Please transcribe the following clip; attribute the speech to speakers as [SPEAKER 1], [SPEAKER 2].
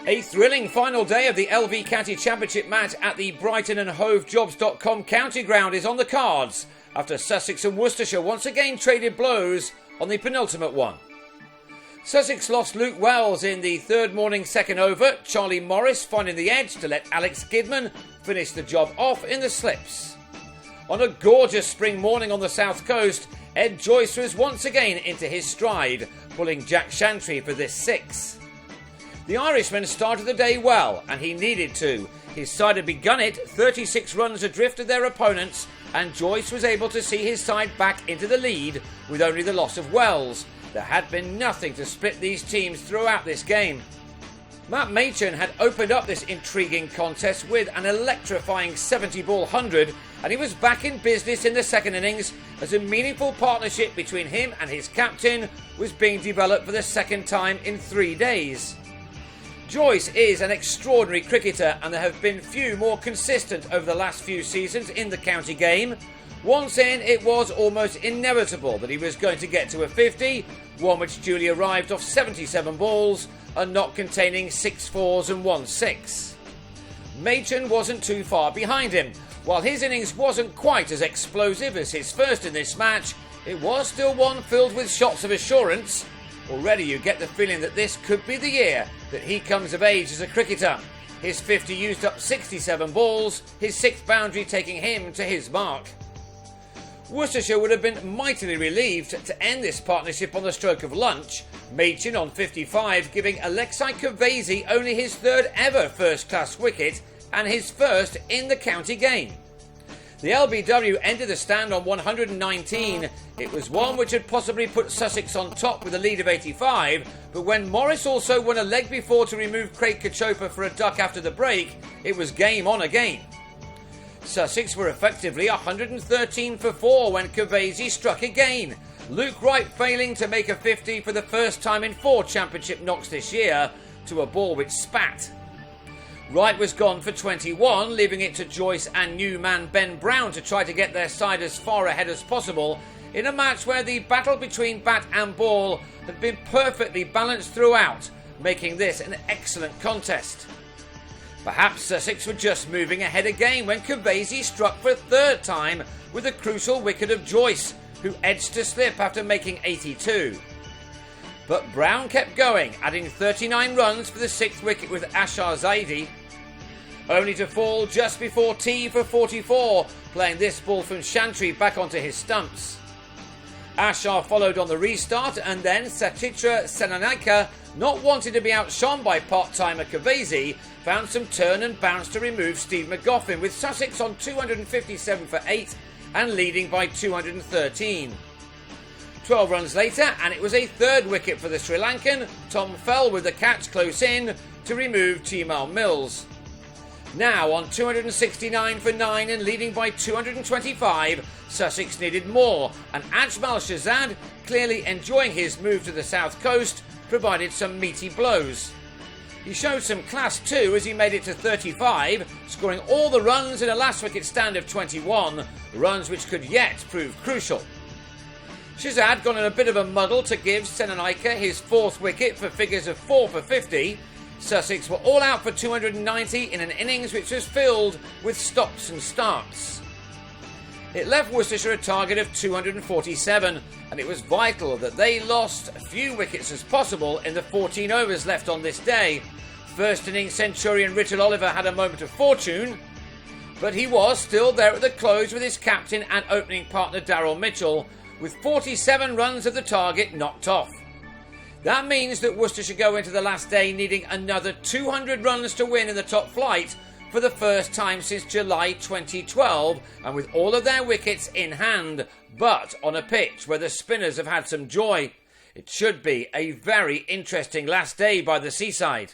[SPEAKER 1] A thrilling final day of the LV County Championship match at the Brighton and Hove Jobs.com county ground is on the cards after Sussex and Worcestershire once again traded blows on the penultimate one. Sussex lost Luke Wells in the third morning second over, Charlie Morris finding the edge to let Alex Gidman finish the job off in the slips. On a gorgeous spring morning on the south coast, Ed Joyce was once again into his stride, pulling Jack Shantry for this six. The Irishman started the day well, and he needed to. His side had begun it 36 runs adrift of their opponents, and Joyce was able to see his side back into the lead with only the loss of Wells. There had been nothing to split these teams throughout this game. Matt Machin had opened up this intriguing contest with an electrifying 70-ball 100, and he was back in business in the second innings as a meaningful partnership between him and his captain was being developed for the second time in 3 days. Joyce is an extraordinary cricketer, and there have been few more consistent over the last few seasons in the county game. Once in, it was almost inevitable that he was going to get to a 50, one which duly arrived off 77 balls and not containing 6 fours and 1 6. Machin wasn't too far behind him. While his innings wasn't quite as explosive as his first in this match, it was still one filled with shots of assurance. Already you get the feeling that this could be the year that he comes of age as a cricketer. His 50 used up 67 balls, his 6th boundary taking him to his mark. Worcestershire would have been mightily relieved to end this partnership on the stroke of lunch, Machin on 55 giving Alexei Kavesi only his 3rd ever first-class wicket and his first in the county game. The LBW ended the stand on 119. It was one which had possibly put Sussex on top with a lead of 85, but when Morris also won a leg before to remove Craig Kachopa for a duck after the break, it was game on again. Sussex were effectively 113 for 4 when Kavesi struck again. Luke Wright failing to make a 50 for the first time in 4 championship knocks this year to a ball which spat. Wright was gone for 21, leaving it to Joyce and new man Ben Brown to try to get their side as far ahead as possible in a match where the battle between bat and ball had been perfectly balanced throughout, making this an excellent contest. Perhaps Sussex were just moving ahead again when Kavesi struck for a 3rd time with a crucial wicket of Joyce, who edged to slip after making 82. But Brown kept going, adding 39 runs for the 6th wicket with Ashar Zaidi, only to fall just before tea for 44, playing this ball from Shantry back onto his stumps. Ashar followed on the restart, and then Satitra Senanaika, not wanting to be outshone by part-timer Kavesi, found some turn and bounce to remove Steve McGoffin, with Sussex on 257 for 8 and leading by 213. 12 runs later, and it was a 3rd wicket for the Sri Lankan. Tom fell with the catch close in to remove Timal Mills. Now on 269 for 9 and leading by 225, Sussex needed more, and Ajmal Shahzad, clearly enjoying his move to the south coast, provided some meaty blows. He showed some class too as he made it to 35, scoring all the runs in a last wicket stand of 21, runs which could yet prove crucial. Shahzad got in a bit of a muddle to give Senanaika his 4th wicket for figures of 4 for 50. Sussex were all out for 290 in an innings which was filled with stops and starts. It left Worcestershire a target of 247, and it was vital that they lost as few wickets as possible in the 14 overs left on this day. First innings centurion Richard Oliver had a moment of fortune, but he was still there at the close with his captain and opening partner Darryl Mitchell, with 47 runs of the target knocked off. That means that Worcestershire go into the last day needing another 200 runs to win in the top flight for the first time since July 2012, and with all of their wickets in hand, but on a pitch where the spinners have had some joy. It should be a very interesting last day by the seaside.